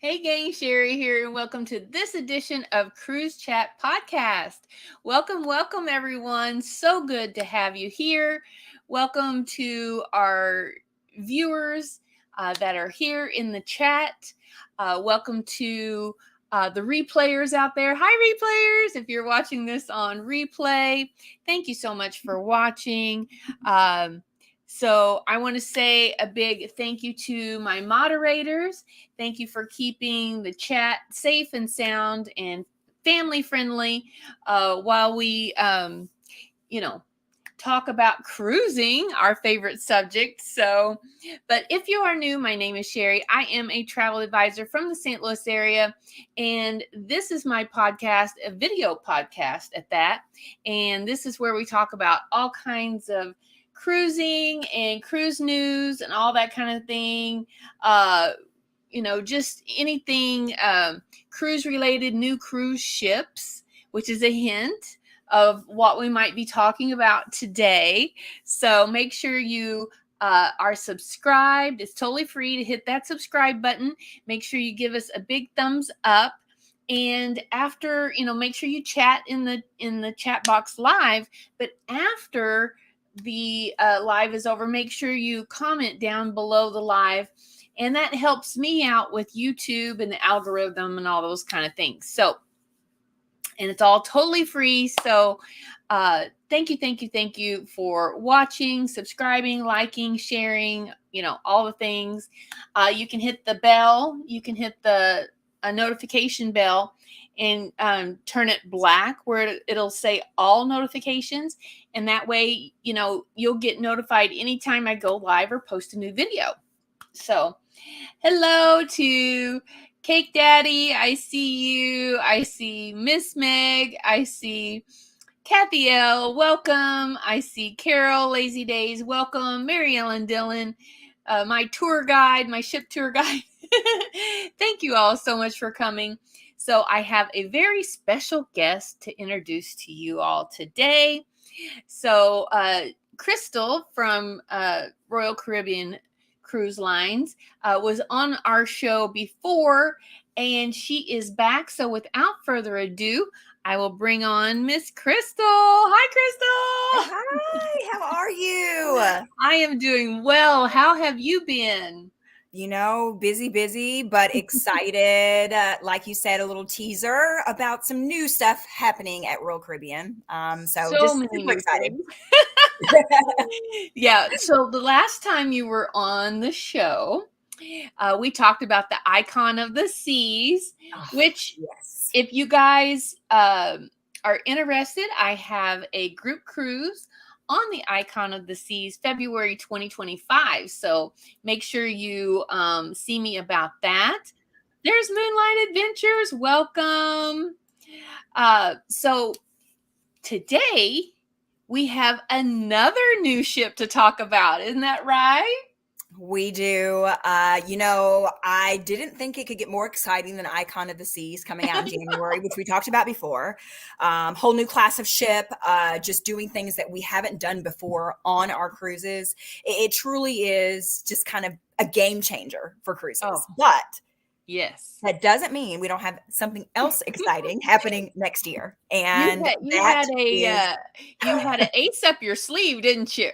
Hey gang, Cheri here, and welcome to this edition of Cruise Chat Podcast. Welcome everyone. So good to have you here. Welcome to our viewers that are here in the chat. Welcome to the replayers out there. Hi, replayers. If you're watching this on replay, thank you so much for watching. So I want to say a big thank you to my moderators. Thank you for keeping the chat safe and sound and family friendly while we, talk about cruising, our favorite subject. But if you are new, my name is Cheri. I am a travel advisor from the St. Louis area, and this is my podcast, a video podcast at that. And this is where we talk about all kinds of cruising and cruise news and all that kind of thing. Just anything cruise related, new cruise ships, which is a hint of what we might be talking about today. So make sure you are subscribed. It's totally free to hit that subscribe button. Make sure you give us a big thumbs up. And after, make sure you chat in the chat box live. But after the live is over, make sure you comment down below the live, and that helps me out with YouTube and the algorithm and all those kind of things. So, and it's all totally free. So thank you for watching, subscribing, liking, sharing, all the things. You can hit the bell, you can hit the notification bell and turn it black where it'll say all notifications. And that way, you'll get notified anytime I go live or post a new video. So hello to Cake Daddy. I see you. I see Miss Meg. I see Kathy L. Welcome. I see Carol, Lazy Days. Welcome. Mary Ellen Dillon, my tour guide, my ship tour guide. Thank you all so much for coming. So I have a very special guest to introduce to you all today. So Krystal from Royal Caribbean Cruiselines was on our show before, and she is back. So without further ado, I will bring on Miss Krystal. Hi, Krystal. Hi, how are you? I am doing well. How have you been? Busy, but excited. Like you said, a little teaser about some new stuff happening at Royal Caribbean. So just super excited. Yeah. So the last time you were on the show, we talked about the Icon of the Seas, which, yes, if you guys are interested, I have a group cruise on the Icon of the Seas, February 2025. So make sure you see me about that. There's Moonlight Adventures. Welcome. So today we have another new ship to talk about. Isn't that right? We do. I didn't think it could get more exciting than Icon of the Seas coming out in January, which we talked about before. Whole new class of ship, just doing things that we haven't done before on our cruises. It truly is just kind of a game changer for cruises. Oh, but yes, that doesn't mean we don't have something else exciting happening next year. And you had an ace up your sleeve, didn't you?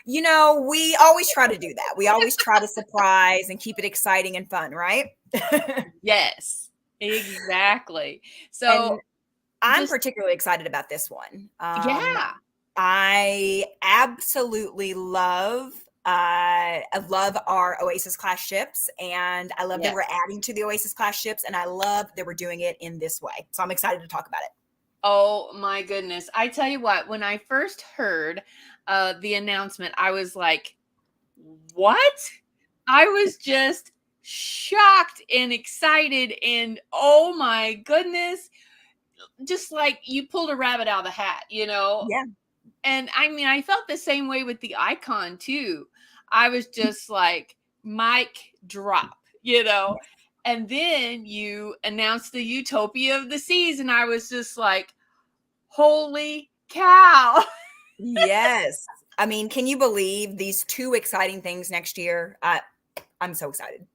We always try to do that. We always try to surprise and keep it exciting and fun, right? Yes, exactly. So and I'm particularly excited about this one. Yeah. I absolutely love our Oasis class ships, and I love that we're adding to the Oasis class ships, and I love that we're doing it in this way. So I'm excited to talk about it. Oh my goodness. I tell you what, when I first heard the announcement, I was like, what? I was just shocked and excited, and oh my goodness, just like you pulled a rabbit out of the hat, Yeah. And I mean, I felt the same way with the Icon too. I was just like, mic drop, and then you announced the Utopia of the Seas, and I was just like, holy cow. Yes. I mean, can you believe these two exciting things next year? I'm so excited.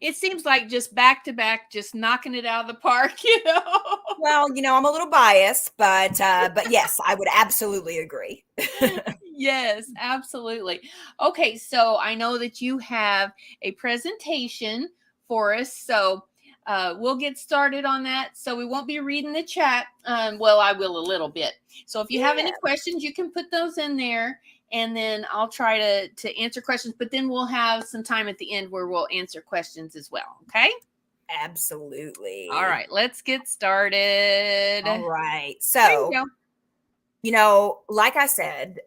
it seems like just back to back, just knocking it out of the park, Well, I'm a little biased, but yes, I would absolutely agree. Yes, absolutely. Okay, so I know that you have a presentation for us, so we'll get started on that. So we won't be reading the chat. Well, I will a little bit. So if you have any questions, you can put those in there, and then I'll try to answer questions. But then we'll have some time at the end where we'll answer questions as well. Okay. Absolutely. All right, let's get started. All right. There you So, go. like I said,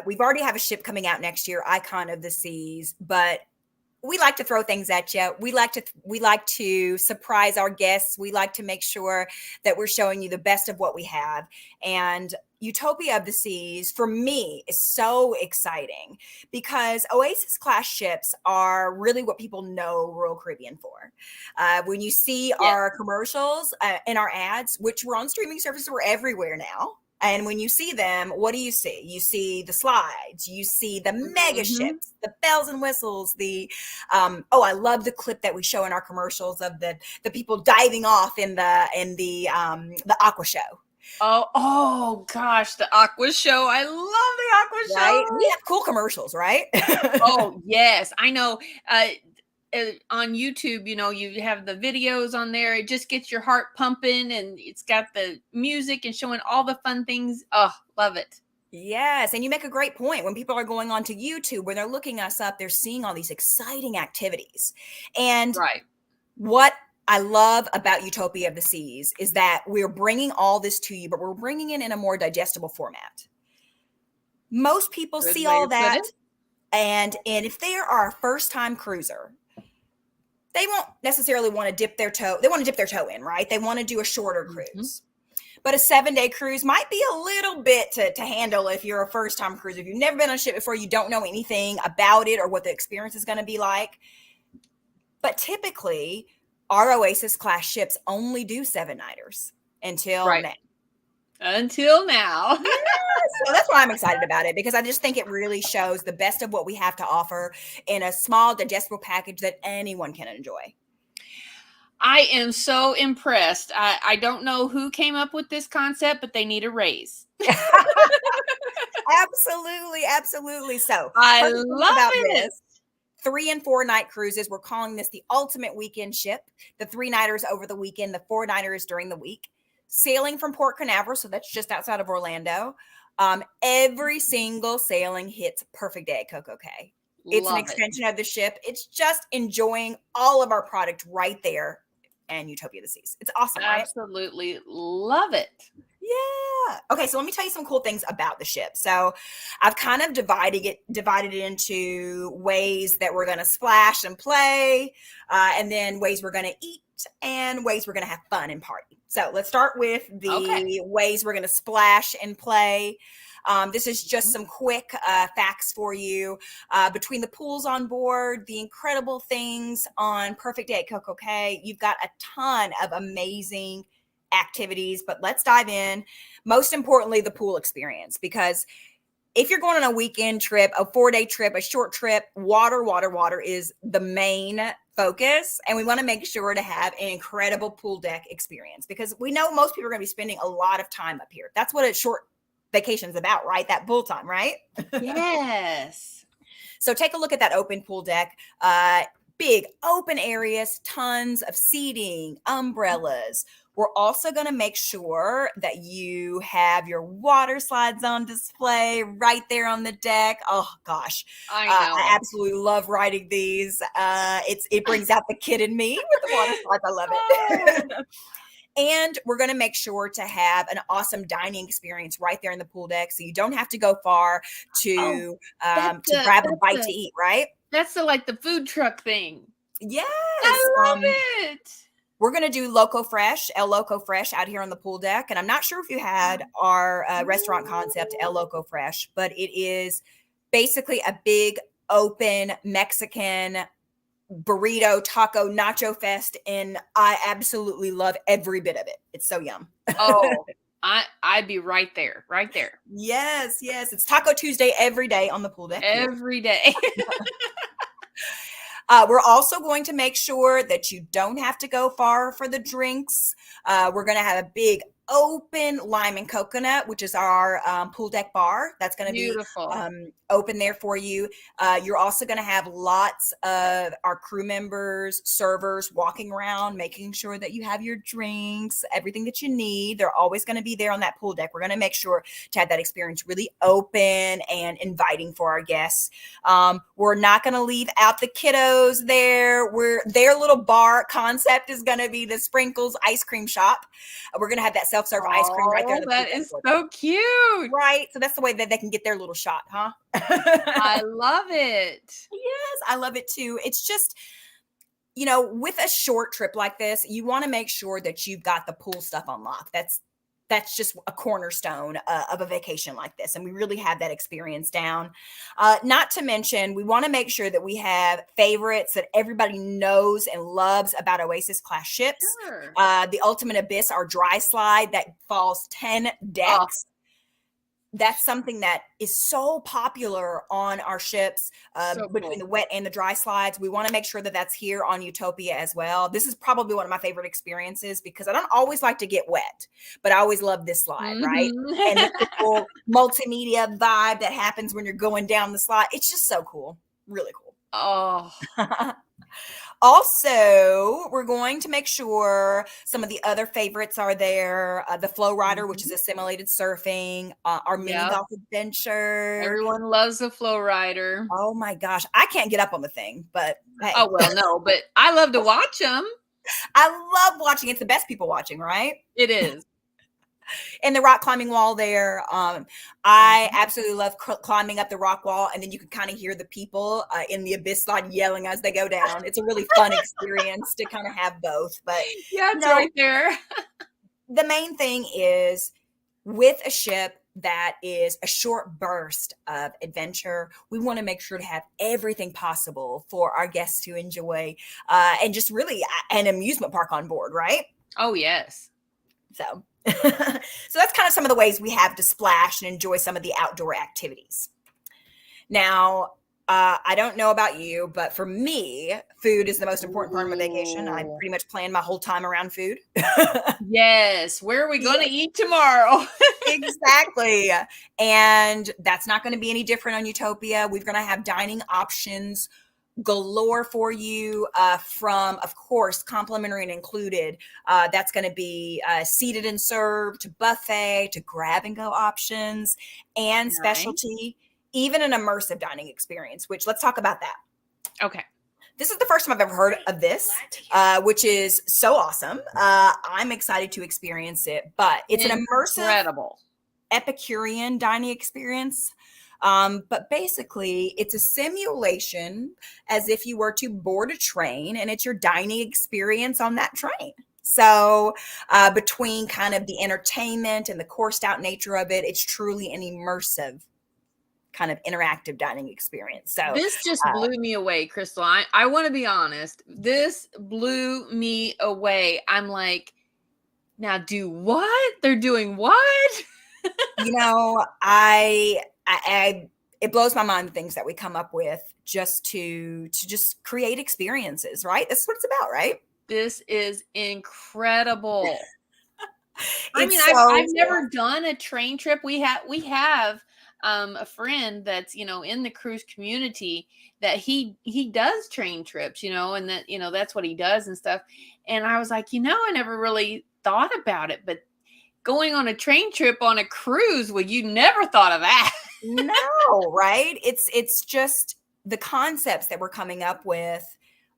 we've already have a ship coming out next year, Icon of the Seas, but we like to throw things at you. We like to surprise our guests. We like to make sure that we're showing you the best of what we have. And Utopia of the Seas, for me, is so exciting because Oasis class ships are really what people know Royal Caribbean for. When you see our commercials and our ads, which we're on streaming services, we're everywhere now. And when you see them, what do you see? You see the slides, you see the mega ships, the bells and whistles, I love the clip that we show in our commercials of the people diving off in the aqua show. Oh gosh, the aqua show. I love the aqua show. Right? We have cool commercials, right? Oh, yes. I know. On YouTube, you have the videos on there. It just gets your heart pumping, and it's got the music and showing all the fun things. Oh, love it. Yes. And you make a great point. When people are going on to YouTube, when they're looking us up, they're seeing all these exciting activities. And what I love about Utopia of the Seas is that we're bringing all this to you, but we're bringing it in a more digestible format. Most people see all that. And if they are a first-time cruiser, they won't necessarily want to dip their toe. They want to dip their toe in, right? They want to do a shorter cruise. But a 7-day cruise might be a little bit to handle if you're a first-time cruiser. If you've never been on a ship before, you don't know anything about it or what the experience is going to be like. But typically, our Oasis class ships only do 7-nighters until now. Until now. So that's why I'm excited about it, because I just think it really shows the best of what we have to offer in a small, digestible package that anyone can enjoy. I am so impressed. I don't know who came up with this concept, but they need a raise. Absolutely. Absolutely. So I love it. 3 and 4 night cruises. We're calling this the ultimate weekend ship. The 3-nighters over the weekend, the 4-nighters during the week. Sailing from Port Canaveral, so that's just outside of Orlando. Every single sailing hits perfect day at Coco Cay. It's an extension of the ship. It's just enjoying all of our product right there and Utopia of the Seas. It's awesome, right? Absolutely love it. Yeah. Okay, so let me tell you some cool things about the ship. So I've kind of divided it into ways that we're going to splash and play, and then ways we're going to eat, and ways we're going to have fun and party. So let's start with the ways we're going to splash and play. This is just some quick facts for you. Between the pools on board, the incredible things on Perfect Day at Coco Cay, you've got a ton of amazing activities, but let's dive in. Most importantly, the pool experience, because if you're going on a weekend trip, a 4-day trip, a short trip, water is the main focus. And we want to make sure to have an incredible pool deck experience, because we know most people are going to be spending a lot of time up here. That's what a short vacation is about, right? That pool time, right? Yes. So take a look at that open pool deck. Big open areas, tons of seating, umbrellas. We're also going to make sure that you have your water slides on display right there on the deck. Oh gosh, I know. I absolutely love riding these. It brings out the kid in me with the water slides. I love it. And we're going to make sure to have an awesome dining experience right there in the pool deck, so you don't have to go far to grab a bite to eat. Right? That's the food truck thing. Yes, I love it. We're going to do Loco Fresh, El Loco Fresh out here on the pool deck. And I'm not sure if you had our restaurant concept, El Loco Fresh, but it is basically a big open Mexican burrito, taco, nacho fest. And I absolutely love every bit of it. It's so yum. Oh, I'd be right there. Yes. It's Taco Tuesday every day on the pool deck. Every day. We're also going to make sure that you don't have to go far for the drinks. We're going to have a big open lime and coconut, which is our pool deck bar. That's going to be open there for you. You're also going to have lots of our crew members, servers walking around, making sure that you have your drinks, everything that you need. They're always going to be there on that pool deck. We're going to make sure to have that experience really open and inviting for our guests. We're not going to leave out the kiddos there. Their little bar concept is going to be the Sprinkles ice cream shop. We're going to have that self-serve ice cream right there. That is so cute. Right. So that's the way that they can get their little shot, huh? I love it. Yes, I love it too. It's just, you know, with a short trip like this, you want to make sure that you've got the pool stuff unlocked. That's just a cornerstone of a vacation like this. And we really have that experience down. Not to mention, we want to make sure that we have favorites that everybody knows and loves about Oasis class ships. Sure. The Ultimate Abyss, our dry slide that falls 10 decks. That's something that is so popular on our ships, between the wet and the dry slides. We want to make sure that that's here on Utopia as well. This is probably one of my favorite experiences because I don't always like to get wet, but I always love this slide, right? And the cool multimedia vibe that happens when you're going down the slide. It's just so cool. Really cool. Oh. Also, we're going to make sure some of the other favorites are there. The Flow Rider, which is assimilated surfing, our mini golf adventure. Everyone loves the Flow Rider. Oh my gosh. I can't get up on the thing, but hey. Oh, well, no, but I love to watch them. I love watching. It's the best people watching, right? It is. And the rock climbing wall there. I absolutely love climbing up the rock wall, and then you can kind of hear the people in the abyss slide yelling as they go down. It's a really fun experience to kind of have both. But yeah, it's right there. The main thing is with a ship that is a short burst of adventure, we want to make sure to have everything possible for our guests to enjoy, and just really an amusement park on board, right? Oh, yes. So that's kind of some of the ways we have to splash and enjoy some of the outdoor activities. Now, I don't know about you, but for me, food is the most important part of my vacation. I pretty much plan my whole time around food. Yes. Where are we going to eat tomorrow? Exactly. And that's not going to be any different on Utopia. We're going to have dining options galore for you, from, of course, complimentary and included. That's going to be seated and served, to buffet, to grab and go options, and specialty, even an immersive dining experience, which let's talk about that. Okay. This is the first time I've ever heard of this, which is so awesome. I'm excited to experience it, but it's an immersive, Epicurean dining experience. But basically it's a simulation as if you were to board a train, and it's your dining experience on that train. So between kind of the entertainment and the coursed out nature of it, it's truly an immersive kind of interactive dining experience. So this just blew me away, Krystal. I want to be honest. This blew me away. I'm like, now do what? They're doing what? You know, it blows my mind the things that we come up with just to just create experiences, right? That's what it's about, right? This is incredible. I mean, I've never done a train trip. We have a friend that's, you know, in the cruise community that he does train trips, you know, and that, you know, that's what he does and stuff. And I was like, you know, I never really thought about it, but going on a train trip on a cruise, well, you never thought of that. No, right? It's just the concepts that we're coming up with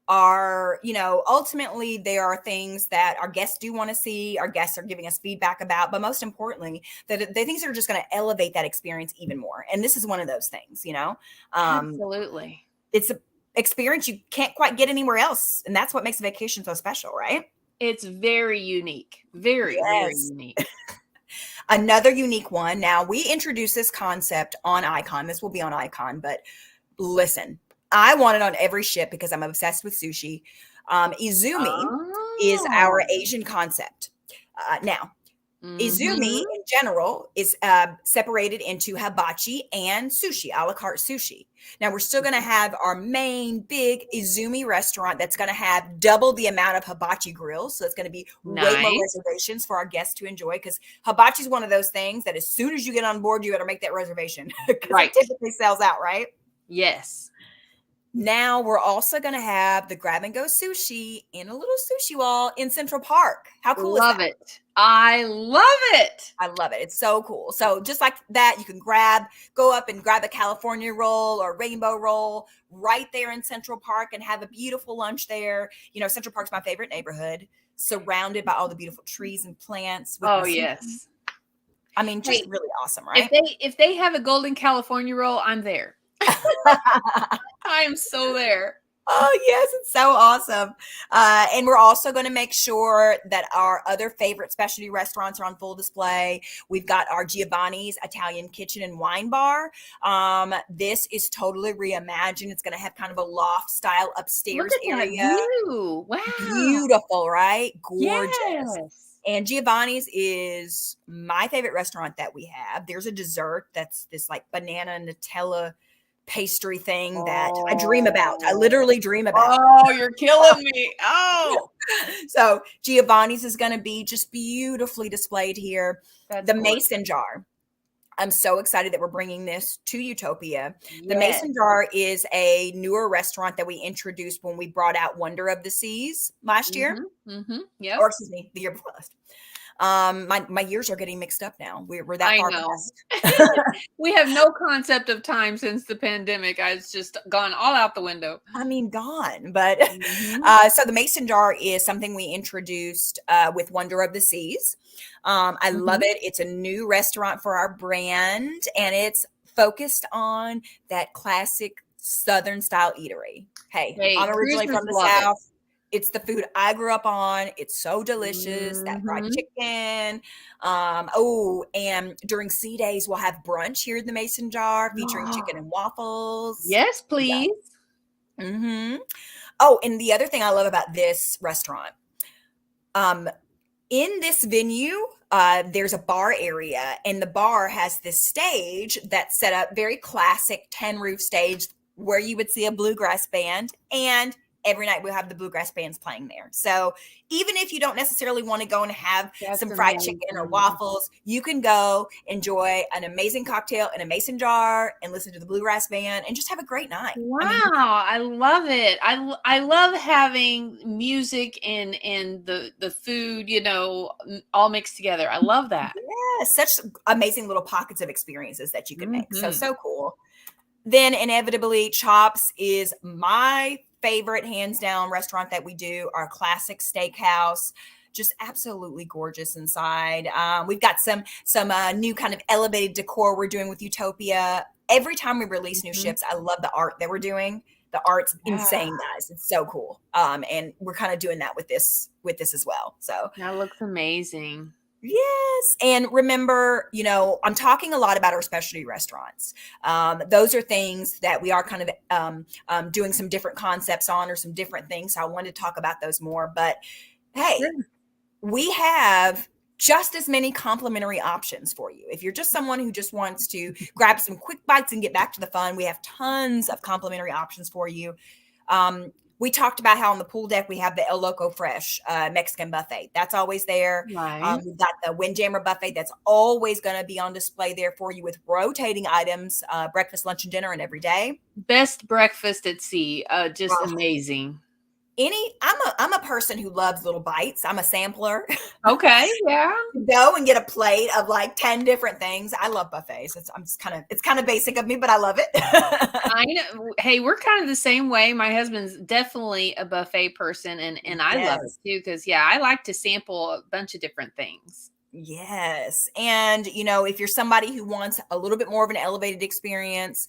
are, you know, ultimately there are things that our guests do want to see, our guests are giving us feedback about, but most importantly, the things that are just going to elevate that experience even more. And this is one of those things, you know? Absolutely. It's an experience you can't quite get anywhere else. And that's what makes a vacation so special, right? It's very unique. Very unique. Another unique one. Now, we introduced this concept on Icon. This will be on Icon, but listen, I want it on every ship because I'm obsessed with sushi. Izumi is our Asian concept. Now, Izumi Mhm. in general is separated into hibachi and sushi, a la carte sushi. Now we're still going to have our main big Izumi restaurant that's going to have double the amount of hibachi grills. So it's going to be way more Nice. reservations for our guests to enjoy, because hibachi is one of those things that as soon as you get on board, you better make that reservation because it Right. typically sells out, right? Yes. Now we're also going to have the grab and go sushi in a little sushi wall in Central Park. How cool is that? Love it. I love it. I love it. It's so cool. So just like that, you can go up and grab a California roll or rainbow roll right there in Central Park and have a beautiful lunch there. You know, Central Park's my favorite neighborhood, surrounded by all the beautiful trees and plants with my Oh, sushi. yes. I mean, just Hey, really awesome, if right? they have a golden California roll, I'm there. I am so there. Oh, yes, it's so awesome. And we're also going to make sure that our other favorite specialty restaurants are on full display. We've got our GIOVANNI'S Italian Kitchen and Wine Bar. This is totally reimagined. It's going to have kind of a loft style Look upstairs at that area. view. Wow. Beautiful, right? Gorgeous. Yes. And Giovanni's is my favorite restaurant that we have. There's a dessert that's this like banana Nutella pastry thing that I dream about. I literally dream about. Oh, you're killing me. Oh, So Giovanni's is going to be just beautifully displayed here. that's The gorgeous. mason jar. I'm so excited that we're bringing this to Utopia. The Yes. Mason Jar is a newer restaurant that we introduced when we brought out Wonder of the Seas last year, Yep. or excuse me, the year before last. My years are getting mixed up now. We're that I far know. past. We have no concept of time since the pandemic. It's just gone all out the window. I mean, gone. But Mhm. so the Mason Jar is something we introduced with Wonder of the Seas. I love Mhm. it. It's a new restaurant for our brand, and it's focused on that classic Southern style eatery. Hey, Hey, I'm originally cruisers from the love it. South. It's the food I grew up on. It's so delicious. That fried Mhm. chicken. And during C days, we'll have brunch here in the Mason Jar featuring chicken and waffles. Yes, Yeah. please. Mm-hmm. Oh, and the other thing I love about this restaurant, in this venue, there's a bar area, and the bar has this stage that's set up very classic 10 roof stage where you would see a bluegrass band, and every night we'll have the bluegrass bands playing there. So even if you don't necessarily want to go and have That's some fried chicken or amazing. waffles, you can go enjoy an amazing cocktail in a mason jar and listen to the bluegrass band and just have a great night. Wow, I mean, I love it. I love having music and the food, all mixed together. I love that. yeah, such amazing little pockets of experiences that you can make. So, Mhm. so cool. Then inevitably, Chops is my favorite, hands down restaurant that we do. Our classic steakhouse, just absolutely gorgeous inside. We've got some new kind of elevated decor we're doing with Utopia. Every time we release new Mhm. ships, I love the art that we're doing. The art's Yeah, insane, guys. It's so cool. And we're kind of doing that with this as well. So that looks amazing. yes. And remember, I'm talking a lot about our specialty restaurants. Those are things that we are kind of doing some different concepts on, or some different things. So I wanted to talk about those more. But hey, Sure. we have just as many complimentary options for you. If you're just someone who just wants to grab some quick bites and get back to the fun, we have tons of complimentary options for you. We talked about how on the pool deck we have the El Loco Fresh Mexican buffet. That's always there. Right. We've got the Windjammer buffet that's always going to be on display there for you with rotating items, breakfast, lunch, and dinner, and every day. Best breakfast at sea. Just amazing. I'm a person who loves little bites. I'm a sampler. Okay, yeah. Go and get a plate of like 10 different things. I love buffets. It's kind of basic of me, but I love it. I know. Hey, we're kind of the same way. My husband's definitely a buffet person, and I love it Yes. too because I like to sample a bunch of different things. Yes. And, if you're somebody who wants a little bit more of an elevated experience,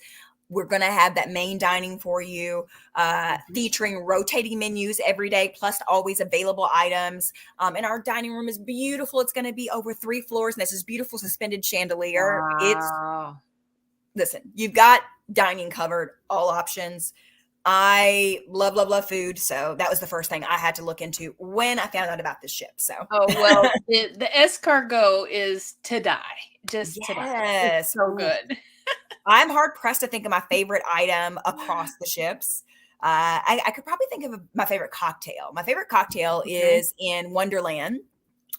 we're going to have that main dining for you, featuring rotating menus every day, plus always available items. And our dining room is beautiful. It's going to be over 3 floors, and this is beautiful suspended chandelier. Wow. Listen, you've got dining covered, all options. I love, love, love food. So that was the first thing I had to look into when I found out about this ship. So, Oh, well, the escargot is to die, just to die. It's yes. so Ooh. good. I'm hard pressed to think of my favorite item across the ships. I could probably think of my favorite cocktail. My favorite cocktail Okay. is in Wonderland.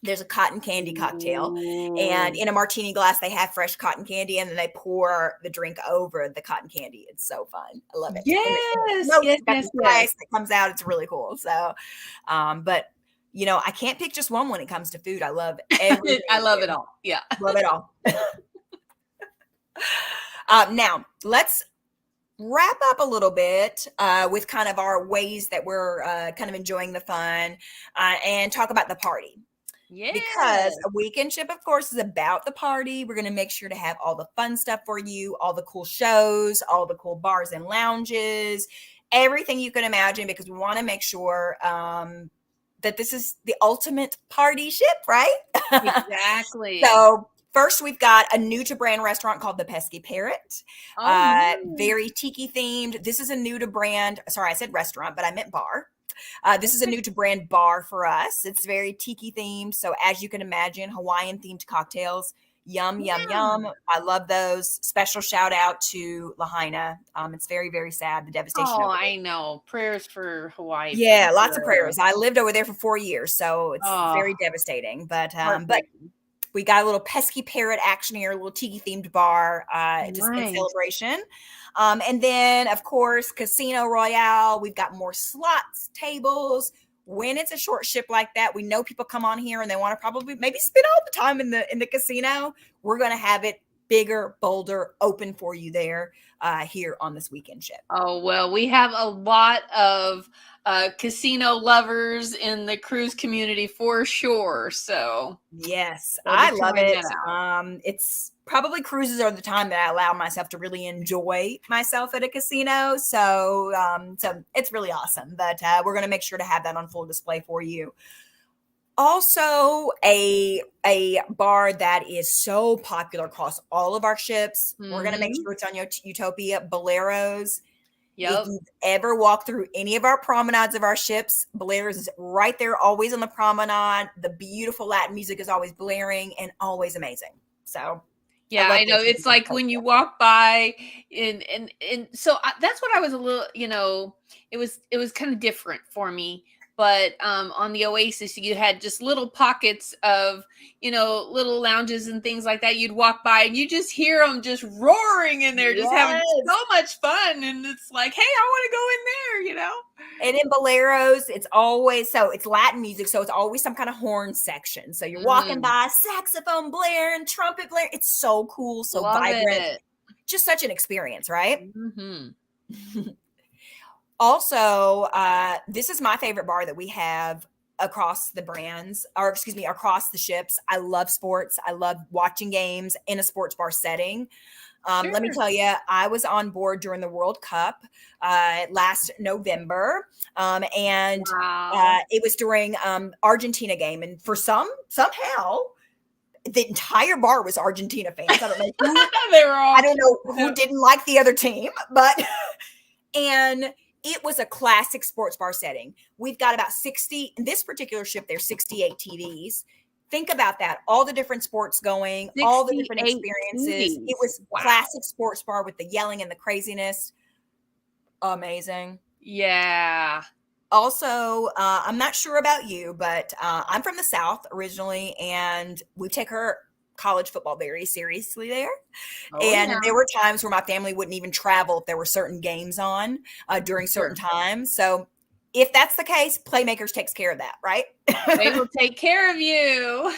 There's a cotton candy cocktail, and Ooh. in a martini glass, they have fresh cotton candy, and then they pour the drink over the cotton candy. It's so fun. I love it. And Yes, no, yes, it's got yes, this yes. ice that comes out. It's really cool. So, but you know, I can't pick just one when it comes to food. I love everything I they love it do. all. Yeah. Love it all. Now let's wrap up a little bit with kind of our ways that we're kind of enjoying the fun and talk about the party. Because Yes. a weekend ship, of course, is about the party. We're going to make sure to have all the fun stuff for you, all the cool shows, all the cool bars and lounges, everything you can imagine, because we want to make sure that this is the ultimate party ship, right? Exactly. So first, we've got a new to brand restaurant called the Pesky Parrot. Oh, nice. Very tiki themed. This is a new to brand. Sorry, I said restaurant, but I meant bar. This is a new to brand bar for us. It's very tiki themed. So as you can imagine, Hawaiian themed cocktails. Yum, yum, yum. I love those. Special shout out to Lahaina. It's very, very sad, the devastation Oh, over there. I know. Prayers for Hawaii for Yeah, lots of sure. prayers. I lived over there for 4 years, so it's Oh, very devastating. But heartbreaking. we got a little pesky parrot action here, a little tiki themed bar, just in Nice. celebration. And then, of course, Casino Royale. We've got more slots, tables. When it's a short ship like that, we know people come on here and they want to probably maybe spend all the time in the casino. We're going to have it bigger, bolder, open for you there here on this weekend ship. Oh, well, we have a lot of casino lovers in the cruise community for sure. So Yes, they'll be I love trying it. that out. It's probably cruises are the time that I allow myself to really enjoy myself at a casino. So it's really awesome. But we're going to make sure to have that on full display for you. Also, a bar that is so popular across all of our ships. We're going to make Mhm. sure it's on your Utopia, Boleros. If Yep. you've ever walked through any of our promenades of our ships, Boleros is right there, always on the promenade. The beautiful Latin music is always blaring and always amazing. So I Yeah, love I know. those It's music like when you walk by and so that's what I was a little, it was kind of different for me. But on the Oasis, you had just little pockets of, little lounges and things like that. You'd walk by and you just hear them just roaring in there, just having Yes. so much fun. And it's like, hey, I want to go in there, And in Boleros, it's always it's Latin music, so it's always some kind of horn section. So you're walking Mm, by, saxophone blaring, trumpet blaring. It's so cool, so love vibrant. it. Just such an experience, right? Hmm. Also, this is my favorite bar that we have across the brands, or excuse me, across the ships. I love sports. I love watching games in a sports bar setting. Let me Sure. tell you, I was on board during the World Cup last November, and Wow. it was during Argentina game, and for somehow the entire bar was Argentina fans. I don't know who. They were all I don't know who didn't like the other team, but and it was a classic sports bar setting. We've got about 60, in this particular ship, there's 68 TVs. Think about that. All the different sports going, all the different 68 experiences. It TVs. was Wow. classic sports bar with the yelling and the craziness. Amazing. Yeah. Also, I'm not sure about you, but I'm from the South originally, and we take our college football very seriously there. Oh, And yeah. there were times where my family wouldn't even travel if there were certain games on during certain times. So if that's the case, Playmakers takes care of that, right? They will take care of you.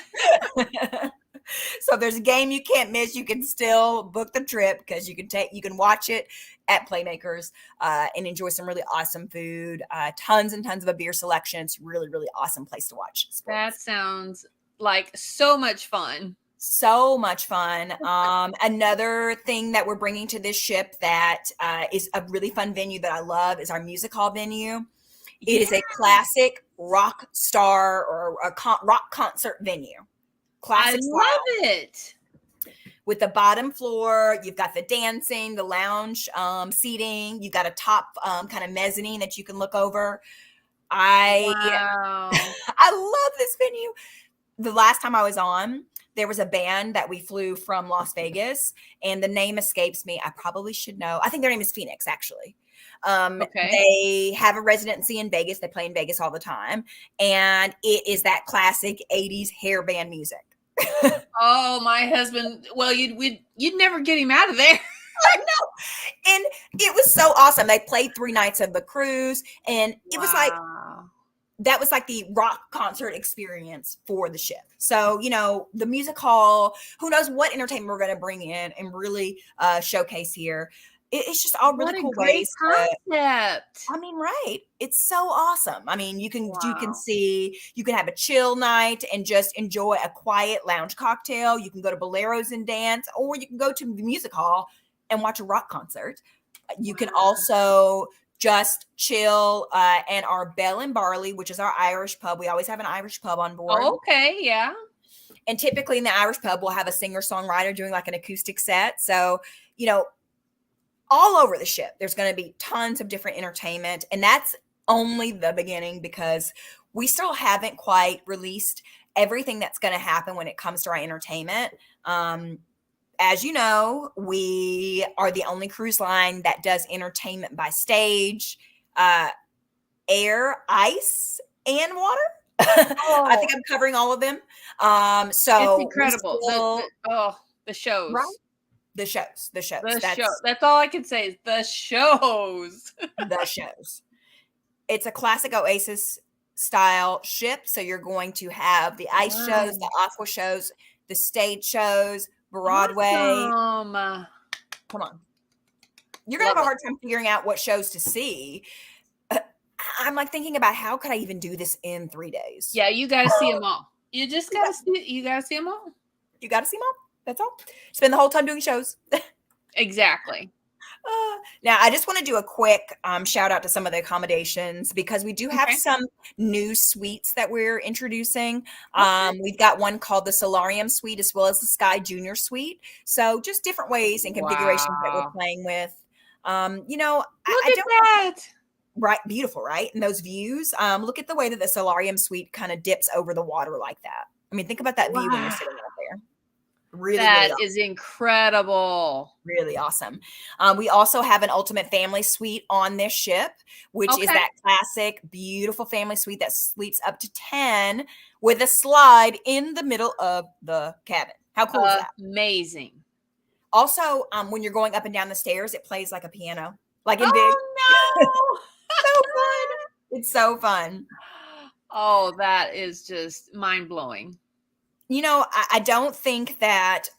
So if there's a game you can't miss, you can still book the trip because you can watch it at Playmakers and enjoy some really awesome food, tons and tons of a beer selection. It's really, really awesome place to watch sports. That sounds like so much fun. So much fun. Another thing that we're bringing to this ship that is a really fun venue that I love is our music hall venue. It is a classic rock star or a rock concert venue. Classic I style. love it. with the bottom floor. You've got the dancing, the lounge seating. You've got a top kind of mezzanine that you can look over. Wow. I love this venue. The last time I was on, there was a band that we flew from Las Vegas, and the name escapes me. I probably should know. I think their name is Phoenix, actually. Okay. They have a residency in Vegas. They play in Vegas all the time, and it is that classic 80s hair band music. Oh, my husband. Well, you'd never get him out of there. I know. And it was so awesome. They played 3 nights of the cruise, and it was like, that was like the rock concert experience for the ship. So, you know, the music hall, who knows what entertainment we're going to bring in and really showcase here. It's just all really cool ways. Concept. I mean, right. It's so awesome. I mean, you can have a chill night and just enjoy a quiet lounge cocktail. You can go to Boleros and dance, or you can go to the music hall and watch a rock concert. You can also just chill and our Bell and Barley, which is our Irish pub. We always have an Irish pub on board. Oh, okay, yeah. And typically in the Irish pub, we'll have a singer-songwriter doing like an acoustic set. So, you know, all over the ship, there's going to be tons of different entertainment. And that's only the beginning, because we still haven't quite released everything that's going to happen when it comes to our entertainment. As you know, we are the only cruise line that does entertainment by stage, air, ice, and water. Oh. I think I'm covering all of them. So it's incredible. The shows. Right? The shows. That's all I can say is the shows. The shows. It's a classic Oasis style ship. So you're going to have the ice shows, the aqua shows, the stage shows, Broadway. Come on. You're going to have a hard time figuring out what shows to see. I'm like thinking about, how could I even do this in 3 days? Yeah, you got to see them all. You just got to see them all. You got to see them all. That's all. Spend the whole time doing shows. Exactly. Now, I just want to do a quick shout out to some of the accommodations, because we do have some new suites that we're introducing. We've got one called the Solarium Suite, as well as the Sky Junior Suite. So just different ways and configurations that we're playing with. You know, look at that. Right. Beautiful, right? And those views. Look at the way that the Solarium Suite kind of dips over the water like that. I mean, think about that view when you're sitting out there. Really, that really is incredible. Really awesome. We also have an ultimate family suite on this ship, which is that classic, beautiful family suite that sleeps up to 10 with a slide in the middle of the cabin. How cool is that? Amazing. Also, when you're going up and down the stairs, it plays like a piano, like in big. Oh, no. So fun. It's so fun. Oh, that is just mind blowing. You know, I don't think that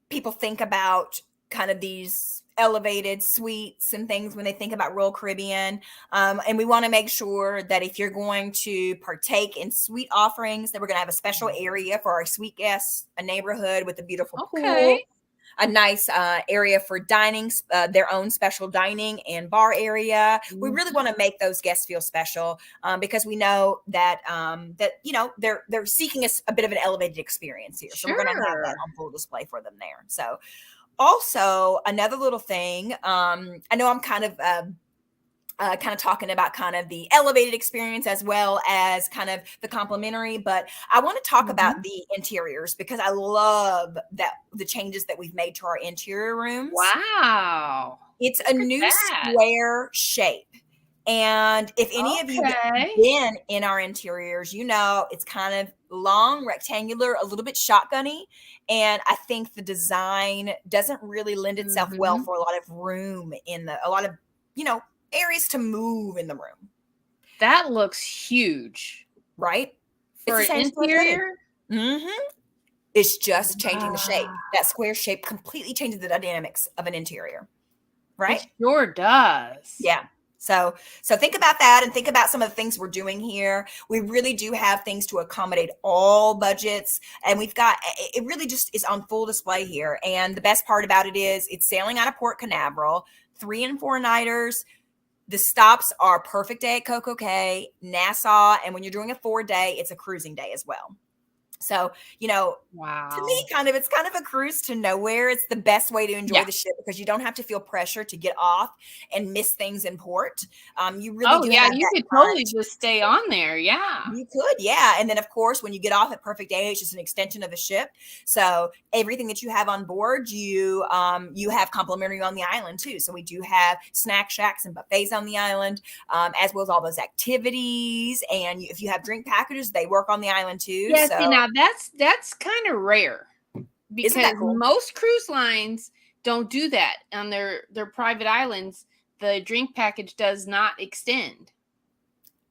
people think about kind of these elevated suites and things when they think about Royal Caribbean. And we want to make sure that if you're going to partake in suite offerings, that we're going to have a special area for our suite guests, a neighborhood with a beautiful pool, a nice area for dining, their own special dining and bar area. We really want to make those guests feel special, because we know that you know, they're seeking a bit of an elevated experience here. So we're going to have that on full display for them there. So also another little thing, I know I'm kind of talking about kind of the elevated experience as well as kind of the complimentary, but I want to talk about the interiors, because I love that the changes that we've made to our interior rooms. Wow. It's a new square shape. And if any of you have been in our interiors, you know, it's kind of long, rectangular, a little bit shotgunny. And I think the design doesn't really lend itself well for a lot of room a lot of, you know, areas to move in the room. That looks huge. Right? For an interior? It's just changing the shape. That square shape completely changes the dynamics of an interior. Right? It sure does. Yeah. So think about that, and think about some of the things we're doing here. We really do have things to accommodate all budgets, and it really just is on full display here. And the best part about it is it's sailing out of Port Canaveral, 3 and 4 nighters. The stops are Perfect Day at Coco Cay, Nassau, and when you're doing a 4-day, it's a cruising day as well. So, to me, Wow. it's kind of a cruise to nowhere. It's the best way to enjoy Yeah. the ship because you don't have to feel pressure to get off and miss things in port. You really Oh, do yeah, have you that could time totally to just stay on there. Yeah. you could, yeah. And then, of course, when you get off at perfect day, it's just an extension of the ship. So everything that you have on board, you have complimentary on the island too. So we do have snack shacks and buffets on the island, as well as all those activities. And if you have drink packages, they work on the island too. Yeah, see, So now that's kind of rare isn't because that cool? most cruise lines don't do that on their private islands. The drink package does not extend.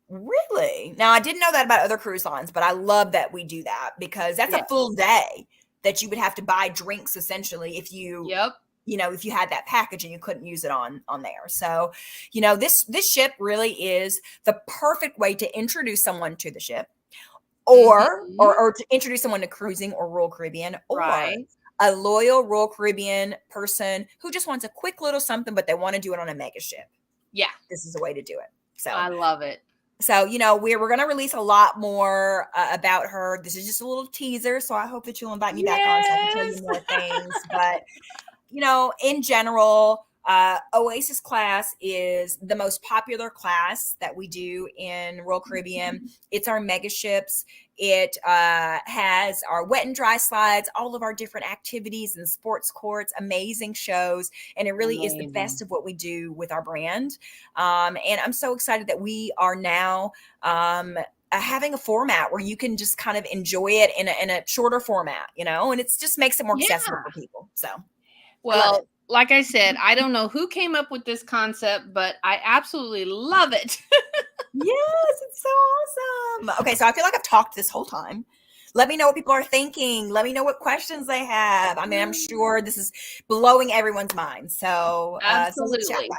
Really? Now, I didn't know that about other cruise lines, but I love that we do that because that's a full Yes. day that you would have to buy drinks essentially if Yep. if you had that package and you couldn't use it on there. So, this ship really is the perfect way to introduce someone to the ship or Mhm. or to introduce someone to cruising or Royal Caribbean or Right. a loyal Royal Caribbean person who just wants a quick little something, but they want to do it on a mega ship. Yeah, This is a way to do it. I love it. So, we're going to release a lot more about her. This is just a little teaser. So I hope that you'll invite me back on so I can tell you Yes. more things. But, in general, Oasis class is the most popular class that we do in Royal Caribbean. It's our mega ships. It has our wet and dry slides, all of our different activities and sports courts, amazing shows. And it really is the best Amazing. of what we do with our brand. And I'm so excited that we are now having a format where you can just kind of enjoy it in a shorter format, and it just makes it more accessible Yeah. for people. So I love it. Well, like I said, I don't know who came up with this concept, but I absolutely love it. Yes, it's so awesome. Okay, so I feel like I've talked this whole time. Let me know what people are thinking. Let me know what questions they have. I mean, I'm sure this is blowing everyone's mind. So let's chat Absolutely. about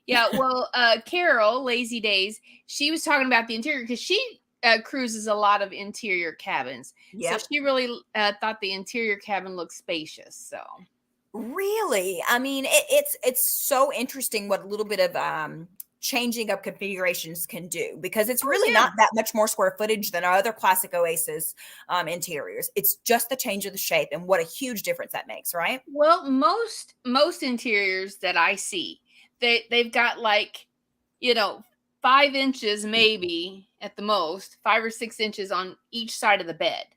Yeah, well, Carol, Lazy Days, she was talking about the interior because she cruises a lot of interior cabins. it. So Yep. she really thought the interior cabin looked spacious. So, Really? I mean, it's so interesting what a little bit of changing up configurations can do because it's oh, really yeah. not that much more square footage than our other classic Oasis interiors. It's just the change of the shape and what a huge difference that makes, right? Well, most interiors that I see, they've got like, you know, 5 inches maybe at the most, 5 or 6 inches on each side of the bed.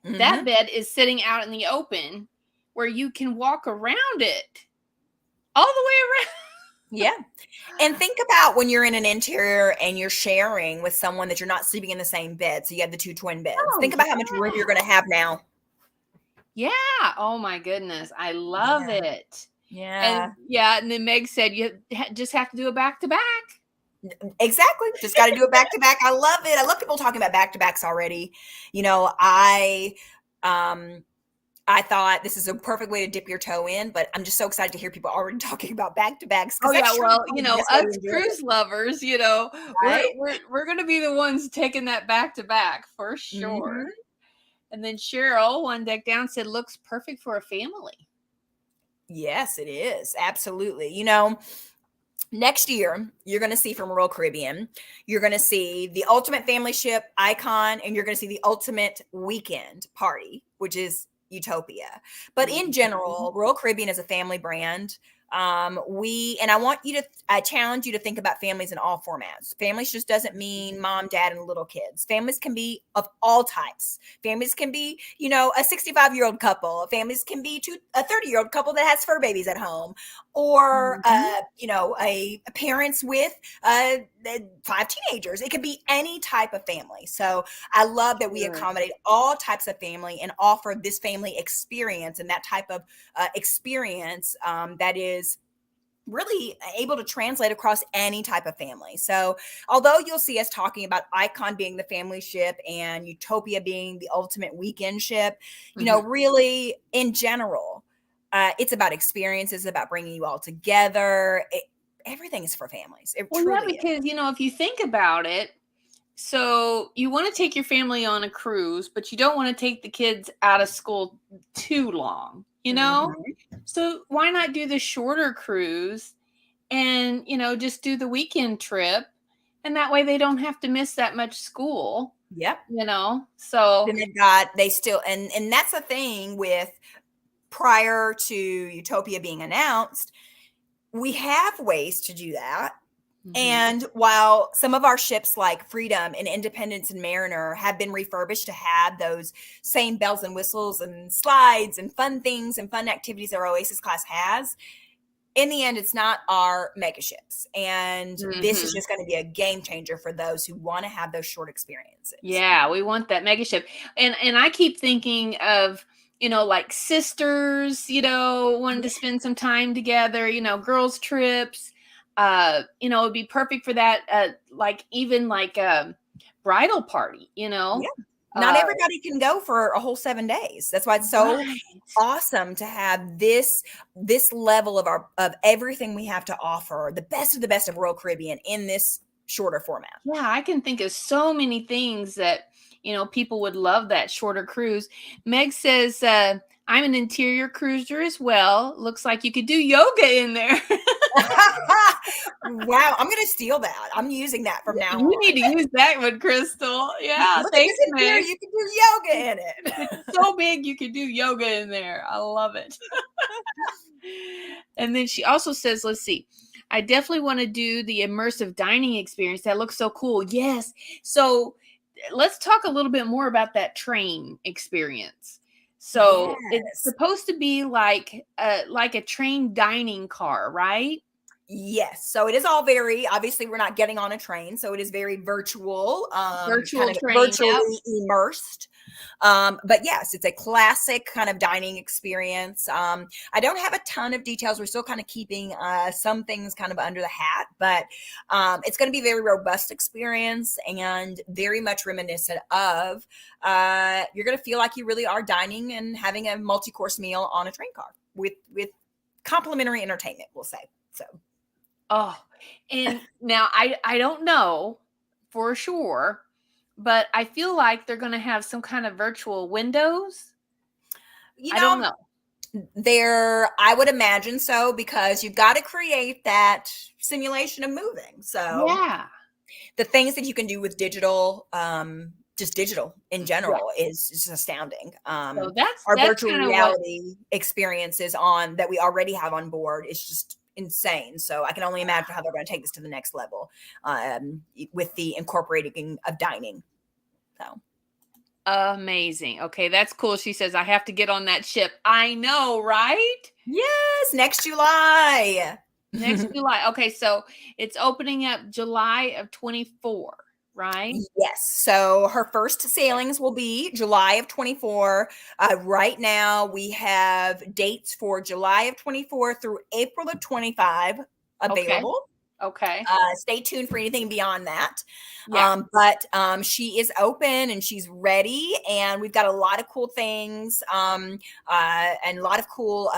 That Hmm. bed is sitting out in the open where you can walk around it all the way Yeah. And think about when you're in an interior and you're sharing with someone that you're not sleeping in the same bed. So you have the two twin beds. around. Think about how much room you're going to have now. Yeah. Oh my goodness. I love Yeah. it. And Yeah. yeah, and then Meg said you just have to do a back to back. Exactly. Just got to do it back to back. I love it. I love people talking about back to backs already. You know, um I thought this is a perfect way to dip your toe in, but I'm just so excited to hear people already talking about back to backs Oh because yeah, that's truly well, probably the best way us to enjoy it, cruise lovers, we're right? we're we're gonna be the ones taking that back to back for sure. Hmm. And then Cheryl, one deck down, said looks perfect for a family. Yes, it is. Absolutely. Next year, you're going to see from Royal Caribbean, you're going to see the ultimate family ship icon, and you're going to see the ultimate weekend party, which is Utopia. But in Mhm. general, Royal Caribbean is a family brand. And I challenge you to think about families in all formats. Families just doesn't mean mom, dad, and little kids. Families can be of all types. Families can be, a 65-year-old couple. Families can be a 30-year-old couple that has fur babies at home, or Mhm. a parents with uh, 5 teenagers. It could be any type of family. So I love that we Sure. accommodate all types of family and offer this family experience and that type of experience that is really able to translate across any type of family. So, although you'll see us talking about Icon being the family ship and Utopia being the ultimate weekend ship, Mhm. really in general, it's about experiences, about bringing you all together. Everything is for families. It Well, yeah, truly is. because if you think about it, so you want to take your family on a cruise, but you don't want to take the kids out of school too long, you know? Mhm. So why not do the shorter cruise and, just do the weekend trip? And that way they don't have to miss that much school. Yep. So Then they still, and that's the thing with prior to Utopia being announced, we have ways to do that. And while some of our ships like Freedom and Independence and Mariner have been refurbished to have those same bells and whistles and slides and fun things and fun activities our Oasis class has, in the end, it's not our mega ships. And this is just going to be a game changer for those who want to have those short experiences. Yeah, we want that mega ship. And I keep thinking of, like sisters, wanting to spend some time together, girls trips. It'd be perfect for that, like even like a bridal party, Yeah. Not everybody can go for a whole 7 days. That's why it's so awesome to have this level of everything we have to offer, the best of Royal Caribbean in this shorter format. Yeah, I can think of so many things that, people would love that shorter cruise. Meg says, I'm an interior cruiser as well. Looks like you could do yoga in there. Wow, I'm gonna steal that. I'm using that from now on. You need to use that one, Krystal. Yeah, thanks, Meg. You can do yoga in it. It's so big you can do yoga in there. I love it. And then she also says, let's see, I definitely want to do the immersive dining experience. That looks so cool. Yes. So let's talk a little bit more about that train experience. So it's supposed to be like a train dining car, right? Yes. So it is all very, obviously we're not getting on a train. So it is very virtual, virtually immersed. But yes, it's a classic kind of dining experience. I don't have a ton of details. We're still kind of keeping some things kind of under the hat, but it's going to be a very robust experience and very much reminiscent of, you're going to feel like you really are dining and having a multi-course meal on a train car with complimentary entertainment, we'll say. So. Oh, and now I don't know for sure, but I feel like they're going to have some kind of virtual windows. I don't know. I would imagine so, because you've got to create that simulation of moving. So yeah, the things that you can do with digital, just digital in general is just astounding. So our virtual reality experiences that we already have on board is just insane. So I can only imagine how they're going to take this to the next level with the incorporating of dining. So amazing. Okay, that's cool. She says I have to get on that ship. I know, right? Yes, next July. Next July. Okay, so it's opening up July of 24. Right? Yes. So her first sailings will be July of 24. Right now we have dates for July of 24 through April of 25 available. Okay. Stay tuned for anything beyond that. Yeah. But she is open and she's ready, and we've got a lot of cool things and a lot of cool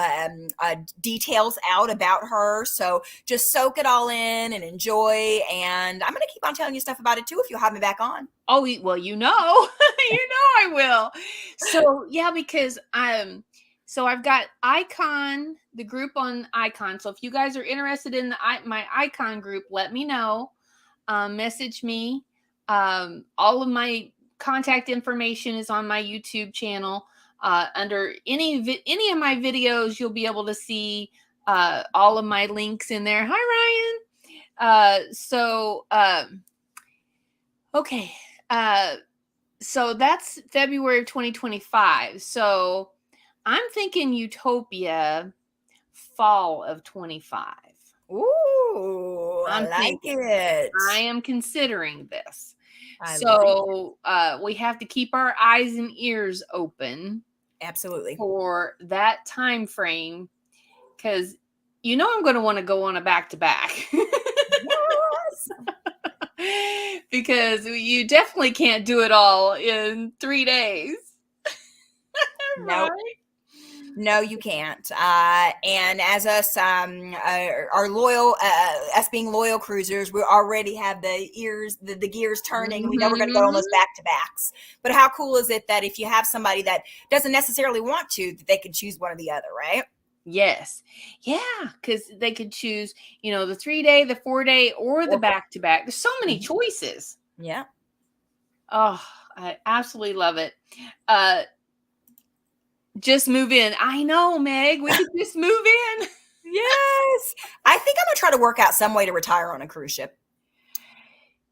details out about her. So just soak it all in and enjoy. And I'm going to keep on telling you stuff about it too if you'll have me back on. Oh, well, you know I will. So yeah, because so I've got Icon, the group on Icon. So if you guys are interested in my Icon group, let me know. Message me. All of my contact information is on my YouTube channel. Under any of my videos, you'll be able to see all of my links in there. Hi, Ryan. Okay. So that's February of 2025. So I'm thinking Utopia fall of 25. Ooh, I like it. I am considering this. We have to keep our eyes and ears open. Absolutely. For that time frame, because I'm going to want to go on a back-to-back. Yes. Because you definitely can't do it all in 3 days. Nope. No, you can't. And as us, our loyal, us being loyal cruisers, we already have the gears turning. Mm-hmm. We know we're going to go on those back-to-backs. But how cool is it that if you have somebody that doesn't necessarily want to, that they could choose one or the other, right? Yes. Yeah. Because they could choose, the 3-day, the 4-day, or the back-to-back. There's so many choices. Yeah. Oh, I absolutely love it. Just move in. I know, Meg. We could just move in. Yes. I think I'm going to try to work out some way to retire on a cruise ship.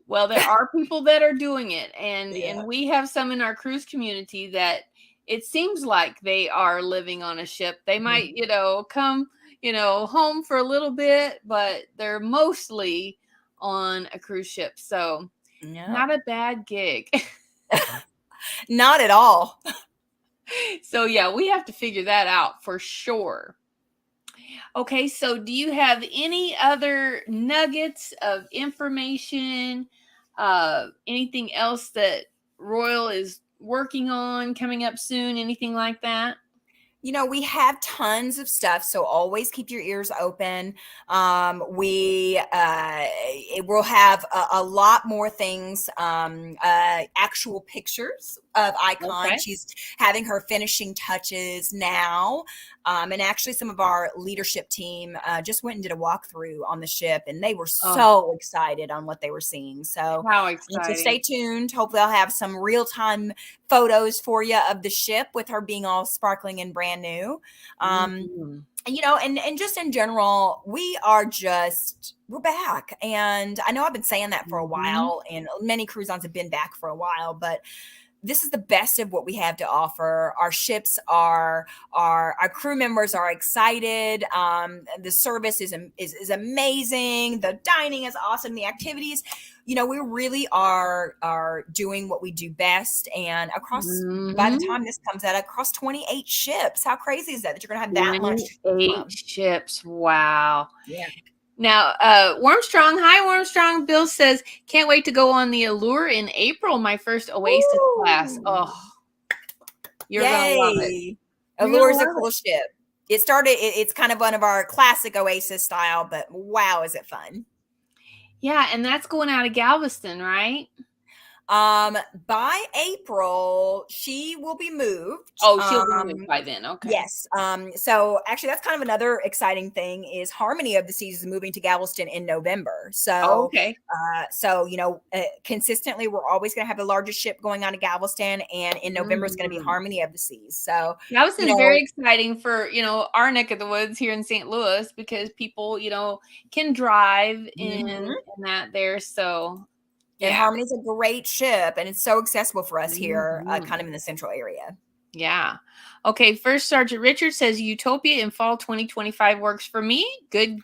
Well, there are people that are doing it, and Yeah. we have some in our cruise community that it seems like they are living on a ship. They might, come, home for a little bit, but they're mostly on a cruise ship. So not a bad gig. Not at all. So yeah, we have to figure that out for sure. Okay, so do you have any other nuggets of information? Anything else that Royal is working on coming up soon? Anything like that? We have tons of stuff, so always keep your ears open. It will have a lot more things, actual pictures of Icon. Okay. She's having her finishing touches now. And actually some of our leadership team just went and did a walkthrough on the ship, and they were so excited on what they were seeing. So how exciting. So stay tuned. Hopefully I'll have some real-time photos for you of the ship with her being all sparkling and brand new. And just in general, we're back. And I know I've been saying that for a while, and many cruise lines have been back for a while, but this is the best of what we have to offer. Our ships our crew members are excited. The service is amazing. The dining is awesome. The activities, we really are doing what we do best. And across, by the time this comes out, across 28 ships. How crazy is that you're going to have that much? 28 ships. Wow. Yeah. Now, Warmstrong, hi Warmstrong. Bill says, can't wait to go on the Allure in April, my first Oasis class. Oh, you're gonna love it. Allure is a cool ship. It's kind of one of our classic Oasis style, but wow, is it fun. Yeah, and that's going out of Galveston, right? By April, she will be moved. Oh, she'll be moved by then. Okay. Yes. So actually that's kind of another exciting thing is Harmony of the Seas is moving to Galveston in November. So, consistently we're always going to have the largest ship going on to Galveston, and in November it's going to be Harmony of the Seas. So Galveston is very exciting for, our neck of the woods here in St. Louis, because people, can drive in that there. So and Harmony's a great ship, and it's so accessible for us here, kind of in the central area. Yeah. Okay. First Sergeant Richard says Utopia in fall 2025 works for me. Good.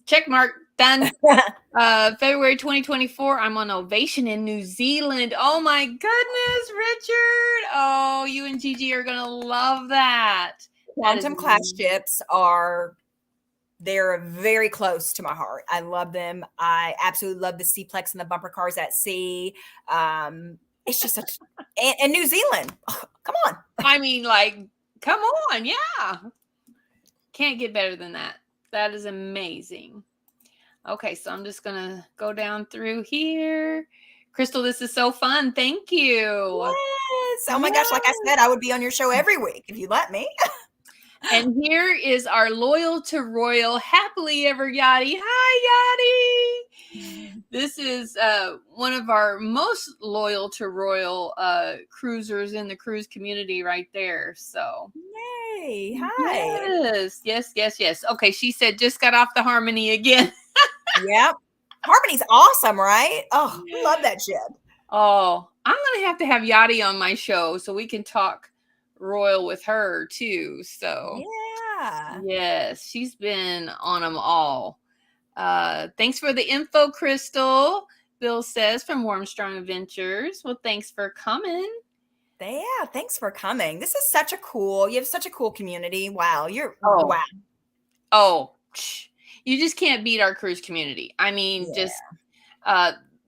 Check mark. Done. February 2024, I'm on Ovation in New Zealand. Oh my goodness, Richard. Oh, you and Gigi are going to love that. Quantum class ships they're very close to my heart. I love them. I absolutely love the Seaplex and the bumper cars at sea. It's just and New Zealand. Oh, come on. I mean, come on. Yeah. Can't get better than that. That is amazing. Okay. So I'm just going to go down through here. Krystal, this is so fun. Thank you. Yes. Oh my gosh. Like I said, I would be on your show every week if you let me. And here is our loyal to Royal happily ever Yachty. Hi, Yachty. This is one of our most loyal to Royal cruisers in the cruise community right there. So, yay. Hi. Yes. Okay, she said just got off the Harmony again. Yep. Harmony's awesome, right? Oh, I love that ship. Oh, I'm going to have Yachty on my show so we can talk Royal with her too. So yes, she's been on them all. Thanks for the info, Krystal. Bill says from Warmstrong Adventures. Well, thanks for coming. Yeah, thanks for coming. This is you have such a cool community. Wow, wow. Oh, you just can't beat our cruise community. I mean, just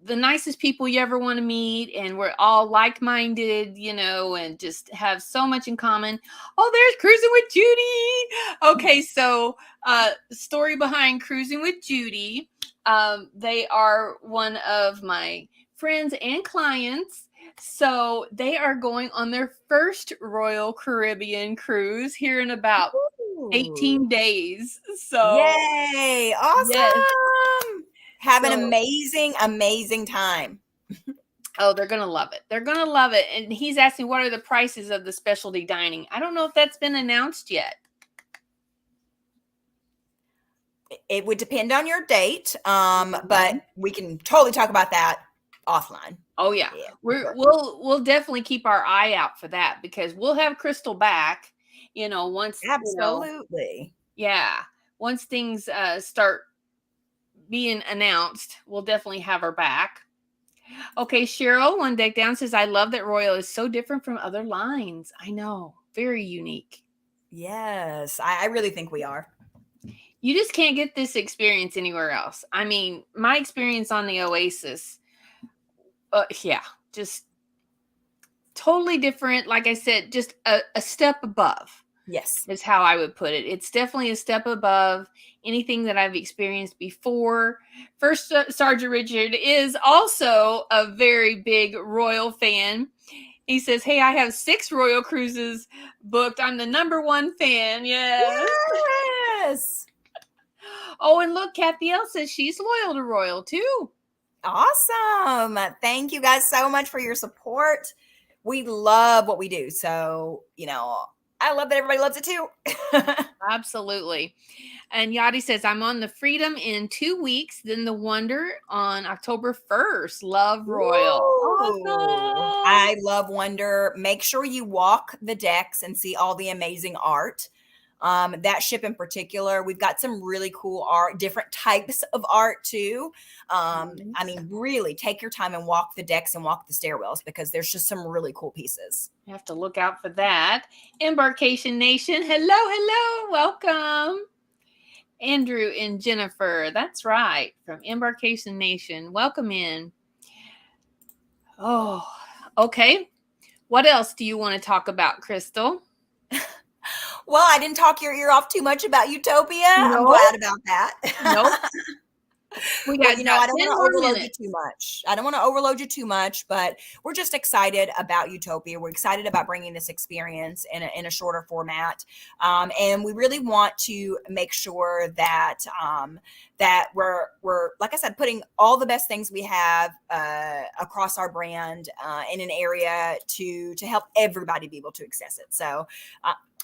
the nicest people you ever want to meet, and we're all like-minded, and just have so much in common. Oh, there's Cruising with Judy. Okay, so story behind Cruising with Judy. They are one of my friends and clients. So they are going on their first Royal Caribbean cruise here in about 18 days. So yay, awesome. Have an amazing time. Oh, they're going to love it. They're going to love it. And he's asking, what are the prices of the specialty dining? I don't know if that's been announced yet. It would depend on your date, but we can totally talk about that offline. Oh yeah, we'll definitely keep our eye out for that, because we'll have Krystal back. Once absolutely, once things start being announced, we'll definitely have her back. Okay, Cheryl, one deck down, says, I love that Royal is so different from other lines. I know, very unique. Yes, I really think we are. You just can't get this experience anywhere else. I mean, my experience on the Oasis, just totally different. Like I said, just a step above. Yes, is how I would put it. It's definitely a step above anything that I've experienced before. First Sergeant Richard is also a very big Royal fan. He says, hey, I have 6 Royal cruises booked. I'm the #1 fan. Yes. Oh, and look, Kathy L says she's loyal to Royal too. Awesome. Thank you guys so much for your support. We love what we do. So, I love that everybody loves it too. Absolutely. And Yadi says, I'm on the Freedom in 2 weeks, then the Wonder on October 1st. Love Royal. Awesome. I love Wonder. Make sure you walk the decks and see all the amazing art. That ship in particular, we've got some really cool art, different types of art too. I mean, really take your time and walk the decks and walk the stairwells, because there's just some really cool pieces. You have to look out for that. Embarkation Nation, hello, welcome. Andrew and Jennifer, that's right, from Embarkation Nation. Welcome in. Oh, okay. What else do you want to talk about, Krystal? Well, I didn't talk your ear off too much about Utopia. No. I'm glad about that. Nope. We got, I don't want to overload you too much. I don't want to overload you too much, but we're just excited about Utopia. We're excited about bringing this experience in a shorter format. And we really want to make sure that, that we're, like I said, putting all the best things we have across our brand in an area to help everybody be able to access it. So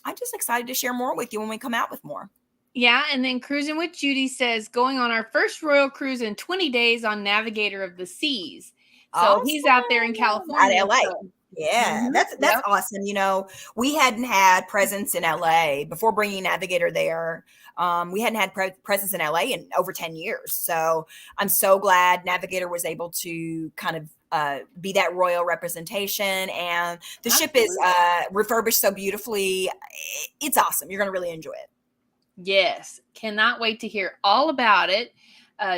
I'm just excited to share more with you when we come out with more. Yeah, and then Cruising with Judy says, going on our first Royal cruise in 20 days on Navigator of the Seas. So awesome. He's out there in California. At LA. So. Yeah, that's awesome. We hadn't had presence in LA before bringing Navigator there. We hadn't had presence in LA in over 10 years. So I'm so glad Navigator was able to kind of be that Royal representation, and the ship is refurbished so beautifully. It's awesome. You're going to really enjoy it. Yes, cannot wait to hear all about it.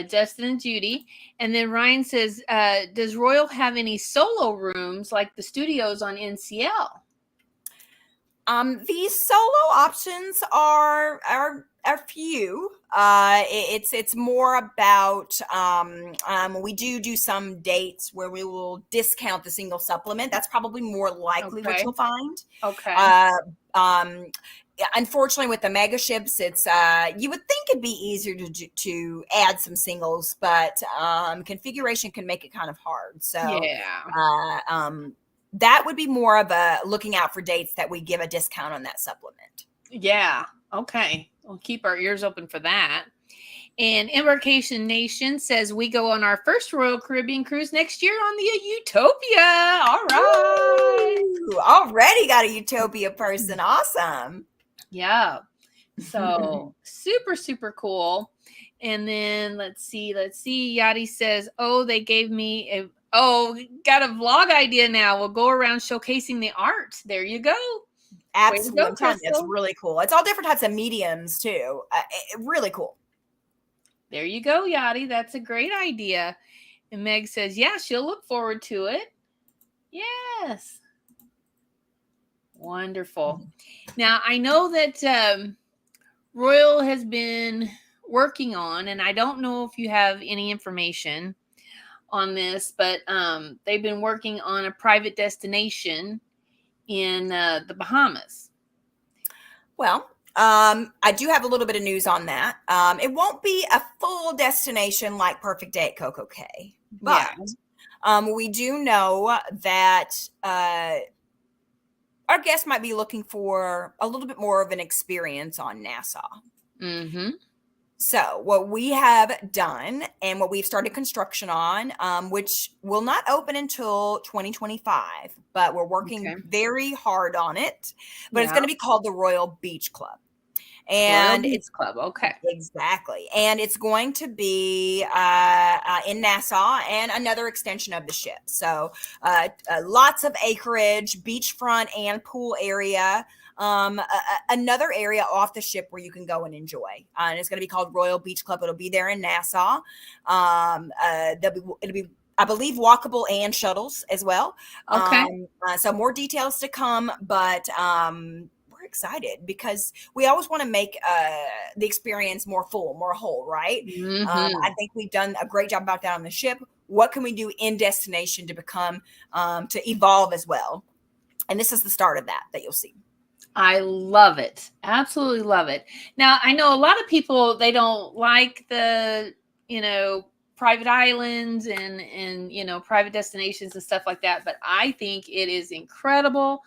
Justin and Judy. And then Ryan says, does Royal have any solo rooms like the studios on NCL? These solo options are few. It's more about we do some dates where we will discount the single supplement. That's probably more likely what you'll find. Okay. Unfortunately, with the mega ships, it's you would think it'd be easier to add some singles, but configuration can make it kind of hard. So that would be more of a looking out for dates that we give a discount on that supplement. Yeah. Okay. We'll keep our ears open for that. And Embarkation Nation says we go on our first Royal Caribbean cruise next year on the Utopia. All right. Ooh, already got a Utopia person. Awesome. Yeah. So super, super cool. And then let's see. Yadi says, they gave me got a vlog idea now. We'll go around showcasing the art. There you go. Absolutely. It's really cool. It's all different types of mediums too. Really cool. There you go, Yadi. That's a great idea. And Meg says, yeah, she'll look forward to it. Yes. Wonderful. Now, I know that Royal has been working on, and I don't know if you have any information on this, but they've been working on a private destination in the Bahamas. Well, I do have a little bit of news on that. It won't be a full destination like Perfect Day at Coco Cay, but We do know that our guests might be looking for a little bit more of an experience on Nassau. Mm-hmm. So what we have done and what we've started construction on, which will not open until 2025, but we're working very hard on it. But it's going to be called the Royal Beach Club. And Royal Beach Club. Okay. Exactly. And it's going to be in Nassau and another extension of the ship. So lots of acreage, beachfront and pool area. Another area off the ship where you can go and enjoy. And it's going to be called Royal Beach Club. It'll be there in Nassau. It'll be, I believe, walkable and shuttles as well. Okay. So more details to come, but excited because we always want to make the experience more full, more whole, right? Mm-hmm. I think we've done a great job about that on the ship. What can we do in destination to become to evolve as well? And this is the start of that you'll see. I love it. Absolutely love it. Now, I know a lot of people, they don't like the, private islands and private destinations and stuff like that, but I think it is incredible.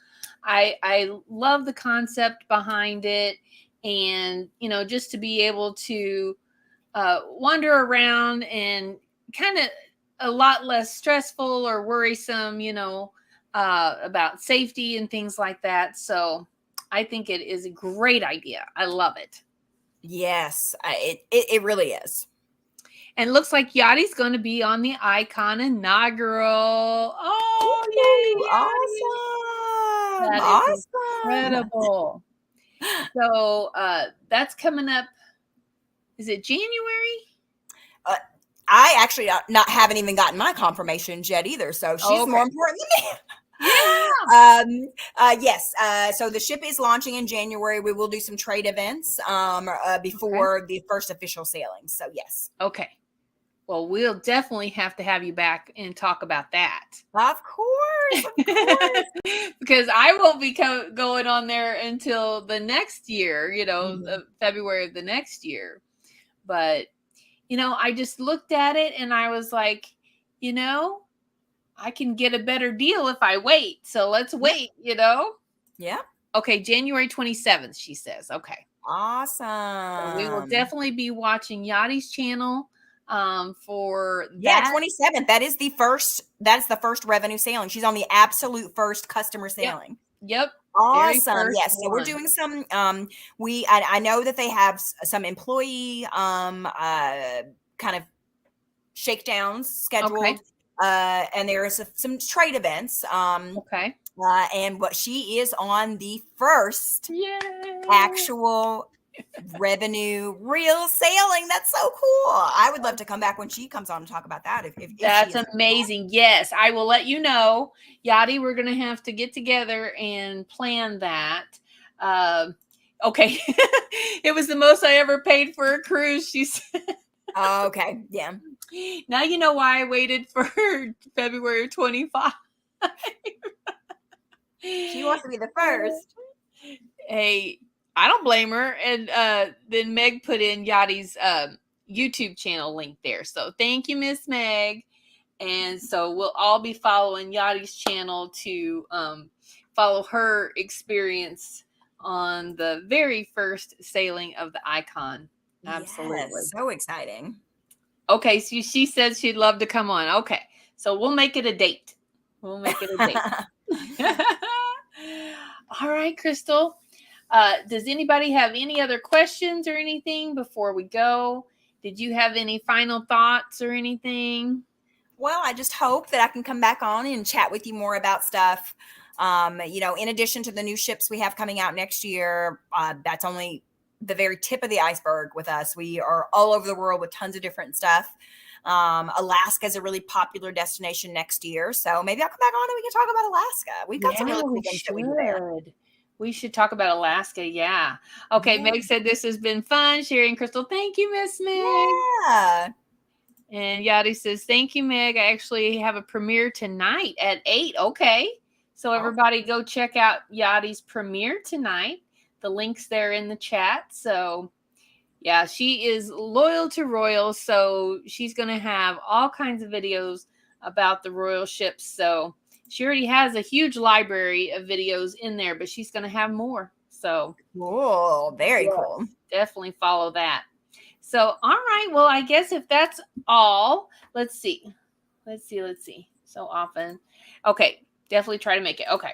I love the concept behind it, and just to be able to wander around and kind of a lot less stressful or worrisome, about safety and things like that. So I think it is a great idea. I love it. Yes, it really is. And it looks like Yachty's going to be on the Icon inaugural. Oh, yay! Awesome! That is incredible. So that's coming up. Is it January? I actually haven't even gotten my confirmations yet either. So she's more important than me. Yeah. Yes. So the ship is launching in January. We will do some trade events before the first official sailing. So yes. Okay. Well, we'll definitely have to have you back and talk about that. Of course. Because I won't be going on there until the next year, February of the next year. But, I just looked at it and I was like, I can get a better deal if I wait. So let's wait, Yeah. Okay. January 27th, she says. Okay. Awesome. So we will definitely be watching Yachty's channel for that. 27th. That's the first revenue sailing. She's on the absolute first customer sailing. Yep. Awesome. Yes. So we're doing some I know that they have some employee kind of shakedowns scheduled. Okay. And there's some trade events. Okay. And what she is on the first actual revenue real sailing. That's so cool. I would love to come back when she comes on and talk about that. If that's amazing. Yes, I will let you know. Yachty, we're going to have to get together and plan that. Okay. It was the most I ever paid for a cruise, she said. Okay. Yeah. Now you know why I waited for February 25. She wants to be the first. Hey, I don't blame her. And then Meg put in Yachty's YouTube channel link there. So thank you, Miss Meg. And so we'll all be following Yachty's channel to follow her experience on the very first sailing of the Icon. Absolutely. Yes, so exciting. Okay, so she says she'd love to come on. Okay, so we'll make it a date. All right, Krystal. Does anybody have any other questions or anything before we go? Did you have any final thoughts or anything? Well, I just hope that I can come back on and chat with you more about stuff. In addition to the new ships we have coming out next year, that's only the very tip of the iceberg with us. We are all over the world with tons of different stuff. Alaska is a really popular destination next year. So maybe I'll come back on and we can talk about Alaska. We've got some really cool things that we do there. We should talk about Alaska. Yeah. Okay. Meg said this has been fun. Cheri and Krystal. Thank you, Miss Meg. Yeah. And Yachty says, thank you, Meg. I actually have a premiere tonight at 8. Okay. So everybody go check out Yachty's premiere tonight. The link's there in the chat. So yeah, she is loyal to Royal. So she's going to have all kinds of videos about the royal ships. So she already has a huge library of videos in there, but she's going to have more. So cool. Very cool. Definitely follow that. So, all right. Well, I guess if that's all, let's see. So often. Okay. Definitely try to make it. Okay.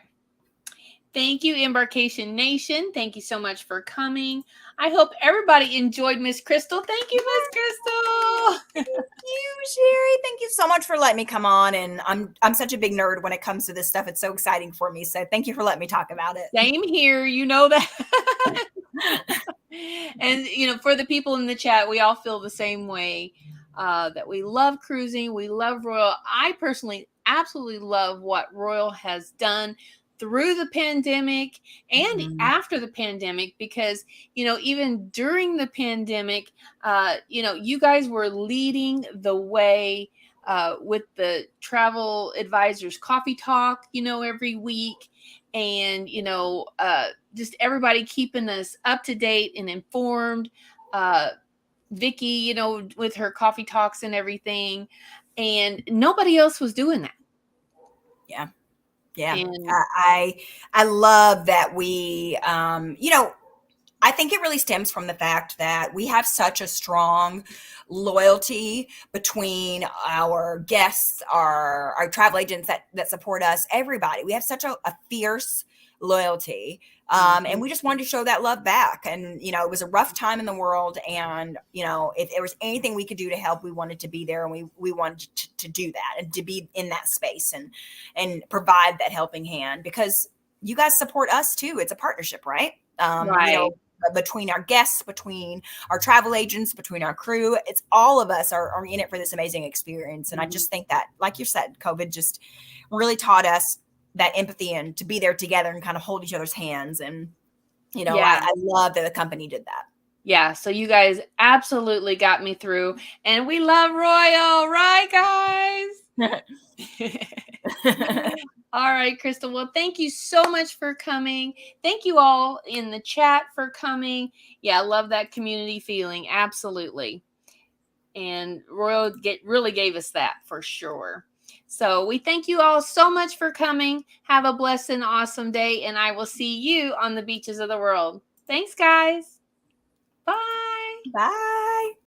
Thank you, Embarkation Nation. Thank you so much for coming. I hope everybody enjoyed Miss Krystal. Thank you, Miss Krystal. Thank you, Cheri. Thank you so much for letting me come on. And I'm such a big nerd when it comes to this stuff. It's so exciting for me. So thank you for letting me talk about it. Same here. You know that. And, you know, for the people in the chat, we all feel the same way, that we love cruising. We love Royal. I personally absolutely love what Royal has done through the pandemic and after the pandemic, because, you know, even during the pandemic, you know, you guys were leading the way with the travel advisors coffee talk, you know, every week. And, you know, just everybody keeping us up to date and informed. Vicky, you know, with her coffee talks and everything. And nobody else was doing that. Yeah. Yeah. And I love that we, you know, I think it really stems from the fact that we have such a strong loyalty between our guests, our travel agents that support us, everybody. We have such a fierce loyalty. And we just wanted to show that love back. And, you know, it was a rough time in the world. And, you know, if there was anything we could do to help, we wanted to be there, and we wanted to do that and to be in that space and provide that helping hand, because you guys support us too. It's a partnership, right? right. You know, between our guests, between our travel agents, between our crew, it's all of us are in it for this amazing experience. And I just think that, like you said, COVID just really taught us that empathy and to be there together and kind of hold each other's hands. And, you know, I love that the company did that. Yeah. So you guys absolutely got me through, and we love Royal, right, guys? All right, Krystal. Well, thank you so much for coming. Thank you all in the chat for coming. Yeah, I love that community feeling. Absolutely. And Royal really gave us that for sure. So we thank you all so much for coming. Have a blessed and awesome day, and I will see you on the beaches of the world. Thanks, guys. Bye. Bye.